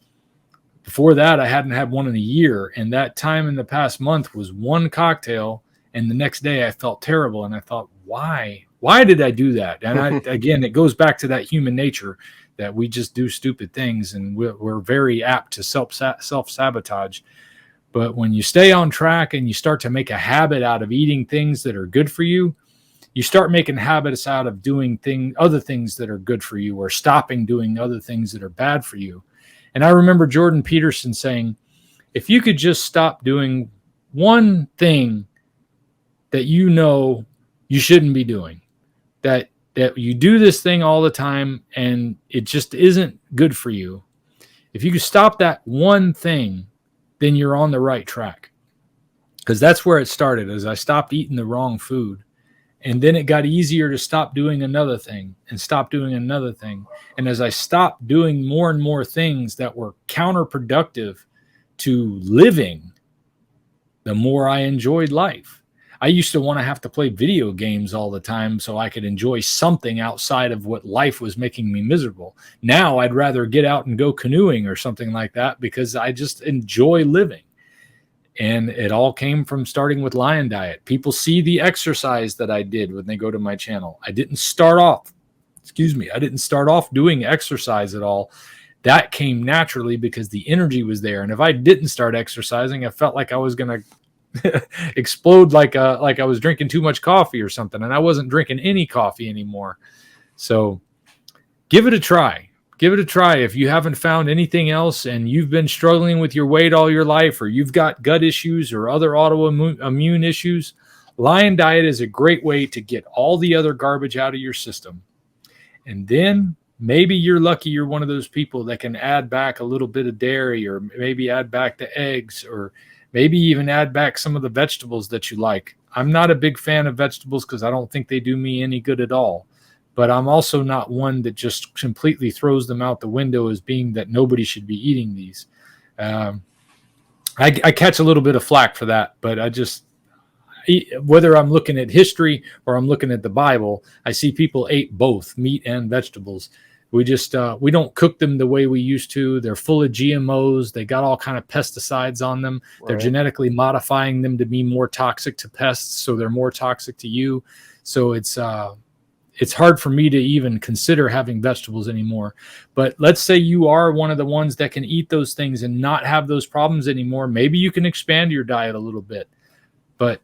Before that, I hadn't had one in a year. And that time in the past month was one cocktail. And the next day I felt terrible. And I thought, why? Why did I do that? And again, it goes back to that human nature that we just do stupid things. And we're very apt to self-sabotage. But when you stay on track and you start to make a habit out of eating things that are good for you, you start making habits out of doing other things that are good for you, or stopping doing other things that are bad for you. And I remember Jordan Peterson saying, if you could just stop doing one thing that you shouldn't be doing, that you do this thing all the time and it just isn't good for you. If you could stop that one thing, then you're on the right track. Because that's where it started, as I stopped eating the wrong food. And then it got easier to stop doing another thing and stop doing another thing. And as I stopped doing more and more things that were counterproductive to living, the more I enjoyed life. I used to want to have to play video games all the time so I could enjoy something outside of what life was making me miserable. Now I'd rather get out and go canoeing or something like that because I just enjoy living. And it all came from starting with Lion Diet. People see the exercise that I did when they go to my channel. I didn't start off doing exercise at all. That came naturally because the energy was there. And if I didn't start exercising, I felt like I was going to explode, like I was drinking too much coffee or something. And I wasn't drinking any coffee anymore. So give it a try. Give it a try. If you haven't found anything else and you've been struggling with your weight all your life, or you've got gut issues or other autoimmune issues, Lion Diet is a great way to get all the other garbage out of your system. And then maybe you're lucky you're one of those people that can add back a little bit of dairy, or maybe add back the eggs, or maybe even add back some of the vegetables that you like. I'm not a big fan of vegetables because I don't think they do me any good at all. But I'm also not one that just completely throws them out the window as being that nobody should be eating these. I catch a little bit of flack for that, but whether I'm looking at history or I'm looking at the Bible, I see people ate both meat and vegetables. We don't cook them the way we used to. They're full of GMOs. They got all kind of pesticides on them. Right. They're genetically modifying them to be more toxic to pests, so they're more toxic to you. So it's hard for me to even consider having vegetables anymore. But let's say you are one of the ones that can eat those things and not have those problems anymore. Maybe you can expand your diet a little bit. But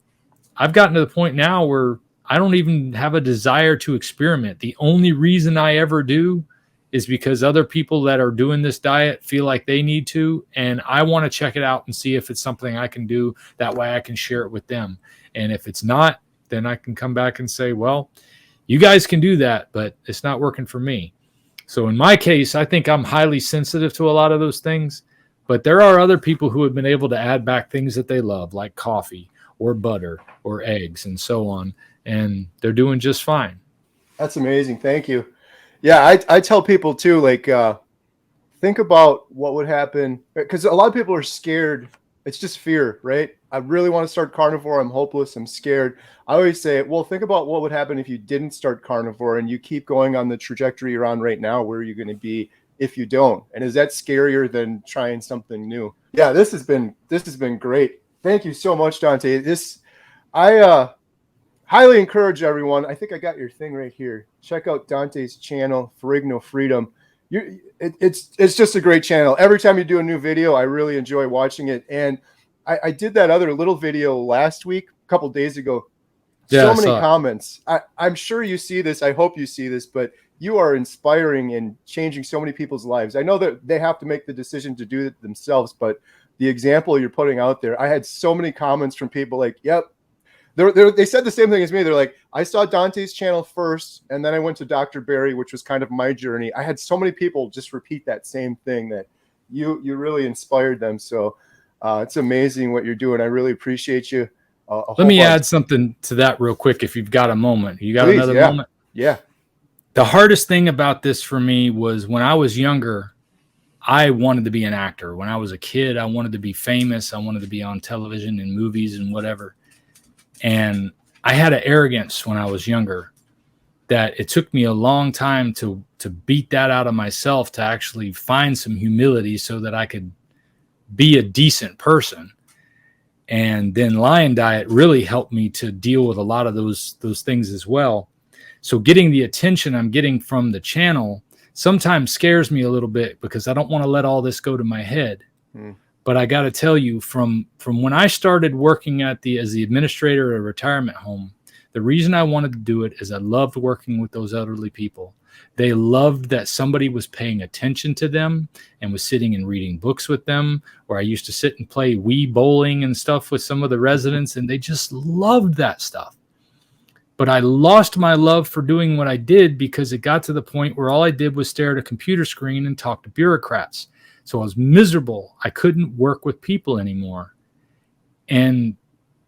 I've gotten to the point now where I don't even have a desire to experiment. The only reason I ever do is because other people that are doing this diet feel like they need to, and I want to check it out and see if it's something I can do. That way I can share it with them. And if it's not, then I can come back and say, well, you guys can do that, but it's not working for me. So in my case, I think I'm highly sensitive to a lot of those things, but there are other people who have been able to add back things that they love, like coffee or butter or eggs and so on, and they're doing just fine. That's amazing. Thank you. Yeah, I tell people too, like, think about what would happen, because a lot of people are scared. It's just fear, right? I really want to start carnivore. I'm hopeless. I'm scared. I always say, well, think about what would happen if you didn't start carnivore and you keep going on the trajectory you're on right now. Where are you going to be if you don't? And is that scarier than trying something new? Yeah, this has been great. Thank you so much, Dante. I highly encourage everyone. I think I got your thing right here. Check out Dante's channel, Ferrigno Freedom. It's just a great channel. Every time you do a new video, I really enjoy watching it. And I did that other little video last week, a couple days ago. Yeah, so many comments. I'm sure you see this. I hope you see this, but you are inspiring and changing so many people's lives. I know that they have to make the decision to do it themselves, but the example you're putting out there, I had so many comments from people like, yep, They said the same thing as me. They're like, I saw Dante's channel first, and then I went to Dr. Barry, which was kind of my journey. I had so many people just repeat that same thing, that you really inspired them. So it's amazing what you're doing. I really appreciate you. Let me add something to that real quick, if you've got a moment. You got another moment? Yeah. The hardest thing about this for me was when I was younger, I wanted to be an actor. When I was a kid, I wanted to be famous. I wanted to be on television and movies and whatever. And I had an arrogance when I was younger that it took me a long time to beat that out of myself, to actually find some humility so that I could be a decent person. And then Lion Diet really helped me to deal with a lot of those things as well. So getting the attention I'm getting from the channel sometimes scares me a little bit, because I don't want to let all this go to my head. But I got to tell you, from when I started working as the administrator at a retirement home, the reason I wanted to do it is I loved working with those elderly people. They loved that somebody was paying attention to them and was sitting and reading books with them, or I used to sit and play Wii bowling and stuff with some of the residents, and they just loved that stuff. But I lost my love for doing what I did, because it got to the point where all I did was stare at a computer screen and talk to bureaucrats. So I was miserable. I couldn't work with people anymore. And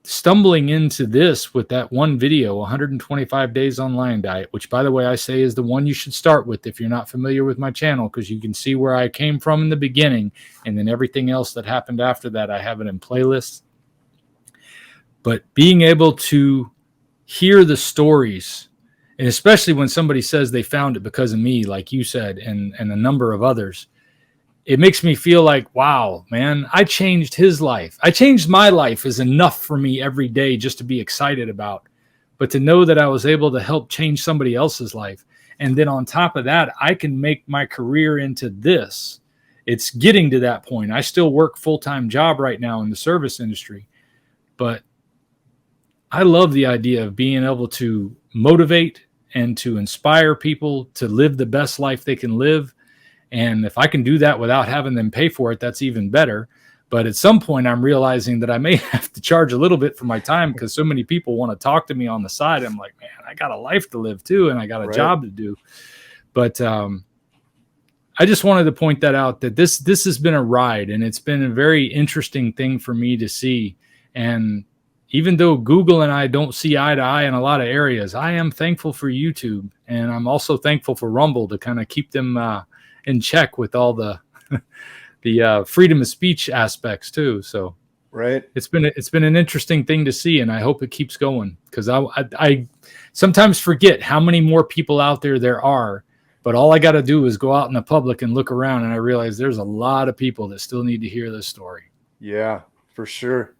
stumbling into this with that one video, 125 Days on Lion Diet, which, by the way, I say is the one you should start with if you're not familiar with my channel, because you can see where I came from in the beginning, and then everything else that happened after that, I have it in playlists. But being able to hear the stories, and especially when somebody says they found it because of me, like you said, and a number of others, it makes me feel like, wow, man, I changed his life. I changed my life is enough for me every day just to be excited about. But to know that I was able to help change somebody else's life, and then on top of that, I can make my career into this. It's getting to that point. I still work full-time job right now in the service industry, but I love the idea of being able to motivate and to inspire people to live the best life they can live. And if I can do that without having them pay for it, that's even better. But at some point, I'm realizing that I may have to charge a little bit for my time, because so many people want to talk to me on the side. I'm like, man, I got a life to live too, and I got a job to do. But I just wanted to point that out, that this has been a ride, and it's been a very interesting thing for me to see. And even though Google and I don't see eye to eye in a lot of areas, I am thankful for YouTube, and I'm also thankful for Rumble to kind of keep them in check with all the freedom of speech aspects too. So it's been an interesting thing to see, and I hope it keeps going, because I sometimes forget how many more people out there are. But all I got to do is go out in the public and look around, and I realize there's a lot of people that still need to hear this story. Yeah, for sure.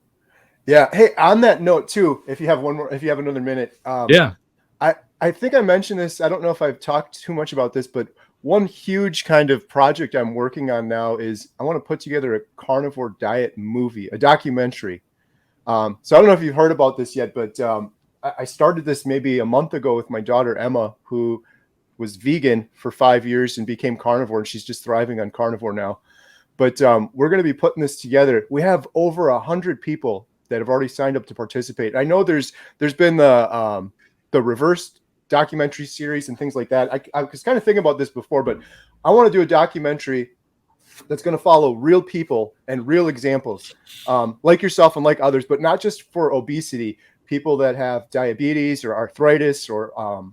Yeah. Hey, on that note too, if you have another minute, I think I mentioned this. I don't know if I've talked too much about this, but one huge kind of project I'm working on now is I want to put together a Carnivore Diet movie, a documentary. So I don't know if you've heard about this yet, but I started this maybe a month ago with my daughter, Emma, who was vegan for 5 years and became carnivore, and she's just thriving on carnivore now. But we're going to be putting this together. We have over 100 people that have already signed up to participate. I know there's been the reverse documentary series and things like that. I was kind of thinking about this before, but I want to do a documentary that's going to follow real people and real examples, like yourself and like others, but not just for obesity, people that have diabetes or arthritis or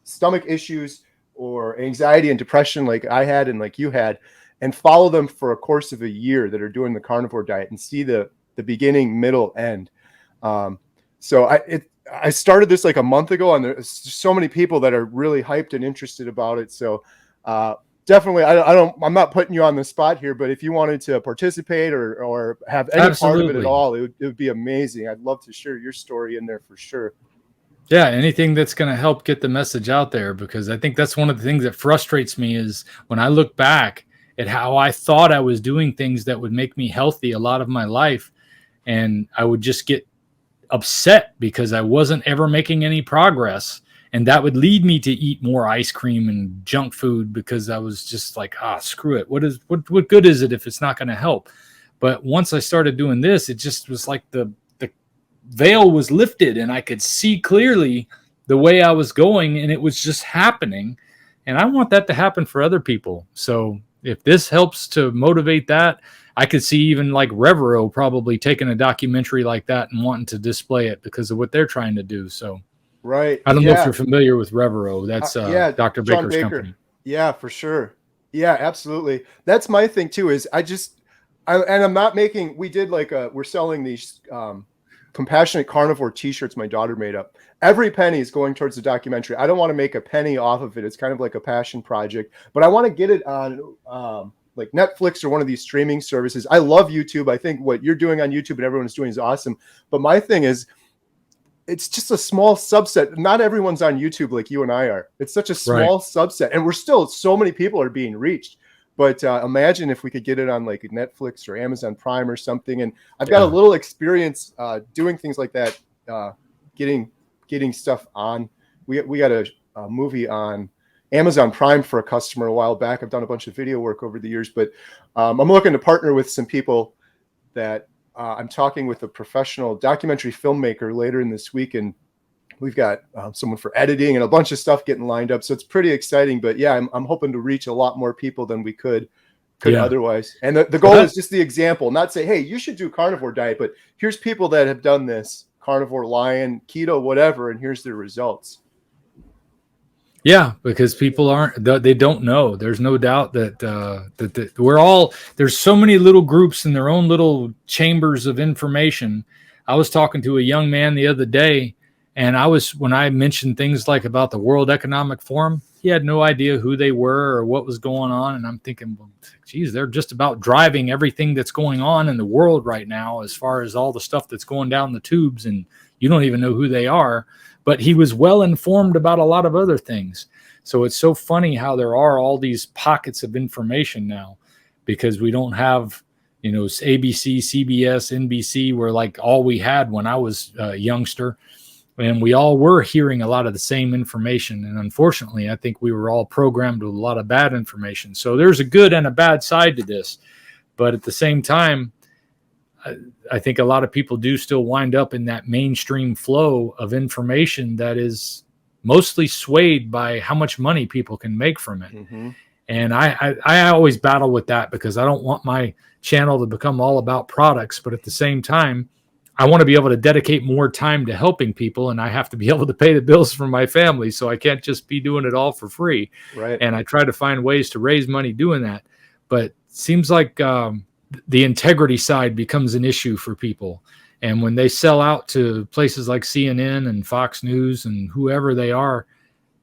stomach issues or anxiety and depression like I had and like you had, and follow them for a course of a year that are doing the carnivore diet and see the beginning, middle, end. So I started this like a month ago, and there's so many people that are really hyped and interested about it. So definitely, I'm not putting you on the spot here, but if you wanted to participate or have any part of it at all, it would be amazing. I'd love to share your story in there for sure. Yeah, anything that's going to help get the message out there, because I think that's one of the things that frustrates me is when I look back at how I thought I was doing things that would make me healthy a lot of my life, and I would just get upset because I wasn't ever making any progress, and that would lead me to eat more ice cream and junk food, because I was just like, screw it, what good is it if it's not going to help? But once I started doing this, it just was like the veil was lifted and I could see clearly the way I was going, and it was just happening. And I want that to happen for other people. So if this helps to motivate that, I could see even like Revero probably taking a documentary like that and wanting to display it because of what they're trying to do. So right. I don't know if you're familiar with Revero. That's Dr. John Baker's Baker. company. Yeah, for sure. Yeah, absolutely. That's my thing too, is I'm not making, we did like we're selling these compassionate carnivore t-shirts my daughter made up. Every penny is going towards the documentary. I don't want to make a penny off of it. It's kind of like a passion project, but I want to get it on like Netflix or one of these streaming services. I love YouTube. I think what you're doing on YouTube and everyone's doing is awesome. But my thing is, it's just a small subset. Not everyone's on YouTube like you and I are. It's such a small subset, and so many people are being reached. But imagine if we could get it on like Netflix or Amazon Prime or something. And I've got a little experience doing things like that, getting stuff on. We got a movie on Amazon Prime for a customer a while back. I've done a bunch of video work over the years, but I'm looking to partner with some people that I'm talking with a professional documentary filmmaker later in this week, and we've got someone for editing and a bunch of stuff getting lined up. So it's pretty exciting. But yeah, I'm hoping to reach a lot more people than we could otherwise. And the goal is just the example, not say, hey, you should do carnivore diet, but here's people that have done this, carnivore, lion, keto, whatever, and here's their results. Yeah, because people they don't know. There's no doubt that we're all, there's so many little groups in their own little chambers of information. I was talking to a young man the other day, and when I mentioned things like about the World Economic Forum, he had no idea who they were or what was going on. And I'm thinking, well, geez, they're just about driving everything that's going on in the world right now, as far as all the stuff that's going down the tubes, and you don't even know who they are. But he was well informed about a lot of other things. So it's so funny how there are all these pockets of information now, because we don't have, ABC, CBS, NBC were like all we had when I was a youngster. And we all were hearing a lot of the same information. And unfortunately, I think we were all programmed with a lot of bad information. So there's a good and a bad side to this. But at the same time, I think a lot of people do still wind up in that mainstream flow of information that is mostly swayed by how much money people can make from it. Mm-hmm. And I always battle with that, because I don't want my channel to become all about products. But at the same time, I want to be able to dedicate more time to helping people, and I have to be able to pay the bills for my family. So I can't just be doing it all for free. Right. And I try to find ways to raise money doing that. But it seems like the integrity side becomes an issue for people. And when they sell out to places like CNN and Fox News and whoever they are,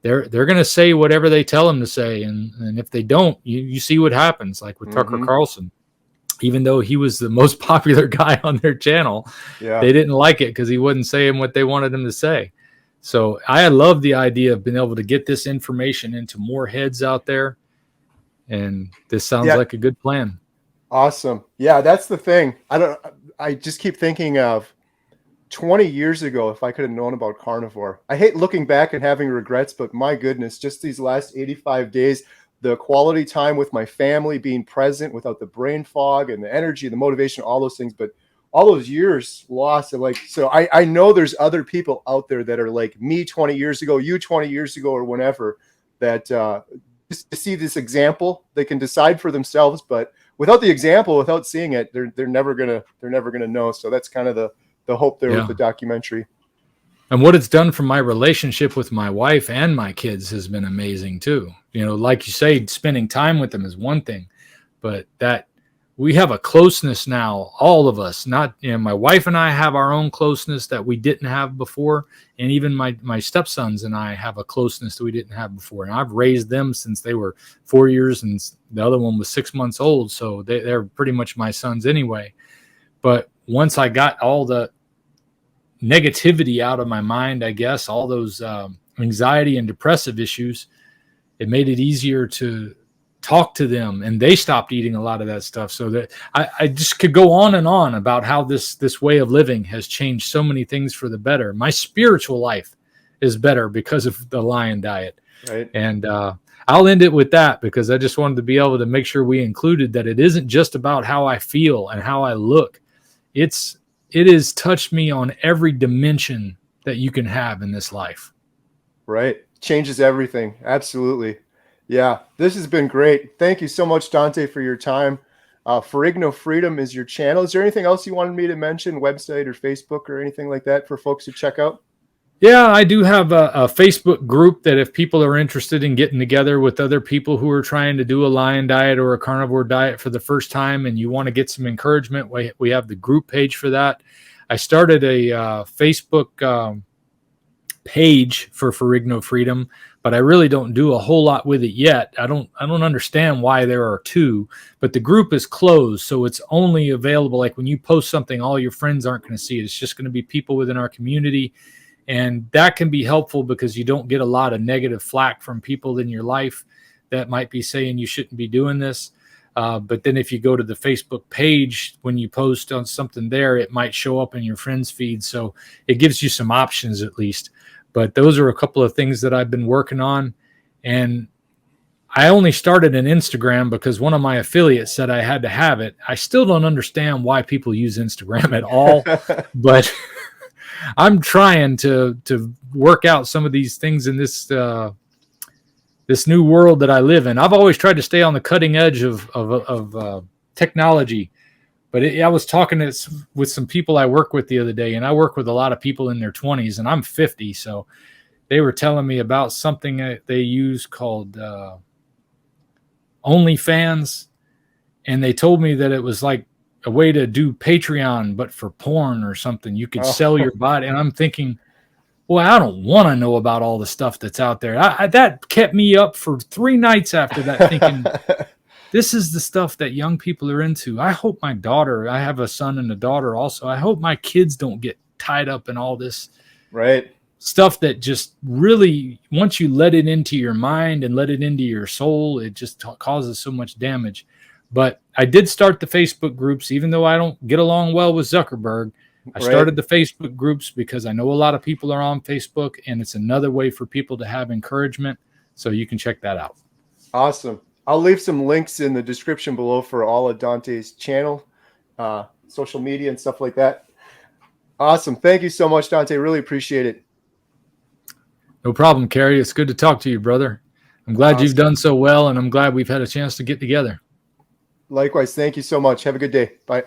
they're going to say whatever they tell them to say. And if they don't, you see what happens, like with Tucker Carlson. Even though he was the most popular guy on their channel, they didn't like it because he wasn't saying what they wanted him to say. So I love the idea of being able to get this information into more heads out there. And this sounds like a good plan. Awesome. Yeah, that's the thing. I just keep thinking of 20 years ago, if I could have known about carnivore. I hate looking back and having regrets, but my goodness, just these last 85 days, the quality time with my family, being present without the brain fog and the energy, the motivation, all those things. But all those years lost. So I know there's other people out there that are like me 20 years ago, you 20 years ago, or whenever, that just to see this example, they can decide for themselves. But without the example, without seeing it, they're never gonna know. So that's kind of the hope there with the documentary. And what it's done for my relationship with my wife and my kids has been amazing too. Like you say, spending time with them is one thing, but that we have a closeness now, all of us, my wife and I have our own closeness that we didn't have before. And even my stepsons and I have a closeness that we didn't have before. And I've raised them since they were 4 years and the other one was 6 months old. So they're pretty much my sons anyway. But once I got all the negativity out of my mind, I guess, all those anxiety and depressive issues, it made it easier to talk to them, and they stopped eating a lot of that stuff. So that I just could go on and on about how this way of living has changed so many things for the better. My spiritual life is better because of the Lion Diet. Right. And I'll end it with that, because I just wanted to be able to make sure we included that it isn't just about how I feel and how I look. It's it has touched me on every dimension that you can have in this life. Right. Changes everything. Absolutely. Yeah, this has been great. Thank you so much, Dante, for your time. Ferrigno Freedom is your channel. Is there anything else you wanted me to mention, website or Facebook or anything like that for folks to check out? Yeah, I do have a Facebook group that if people are interested in getting together with other people who are trying to do a lion diet or a carnivore diet for the first time and you want to get some encouragement, we have the group page for that. I started a Facebook page for Ferrigno Freedom, but I really don't do a whole lot with it yet. I don't understand why there are two, but the group is closed, so it's only available, like when you post something, all your friends aren't going to see it. It's just going to be people within our community. And that can be helpful because you don't get a lot of negative flack from people in your life that might be saying you shouldn't be doing this. But then if you go to the Facebook page, when you post on something there, it might show up in your friends' feed. So it gives you some options at least. But those are a couple of things that I've been working on. And I only started an Instagram because one of my affiliates said I had to have it. I still don't understand why people use Instagram at all, but I'm trying to work out some of these things in this this new world that I live in. I've always tried to stay on the cutting edge of technology, but I was talking with some people I work with the other day, and I work with a lot of people in their 20s, and I'm 50, so they were telling me about something that they use called OnlyFans, and they told me that it was like a way to do Patreon, but for porn or something. You could sell your body. And I'm thinking, well, I don't want to know about all the stuff that's out there. That kept me up for 3 nights after that, thinking, this is the stuff that young people are into. I hope my daughter, I have a son and a daughter also, I hope my kids don't get tied up in all this stuff that just really, once you let it into your mind and let it into your soul, it just causes so much damage. But I did start the Facebook groups, even though I don't get along well with Zuckerberg. I started the Facebook groups because I know a lot of people are on Facebook, and it's another way for people to have encouragement. So you can check that out. Awesome. I'll leave some links in the description below for all of Dante's channel, social media and stuff like that. Awesome. Thank you so much, Dante. Really appreciate it. No problem, Kerry. It's good to talk to you, brother. I'm glad you've done so well, and I'm glad we've had a chance to get together. Likewise. Thank you so much. Have a good day. Bye.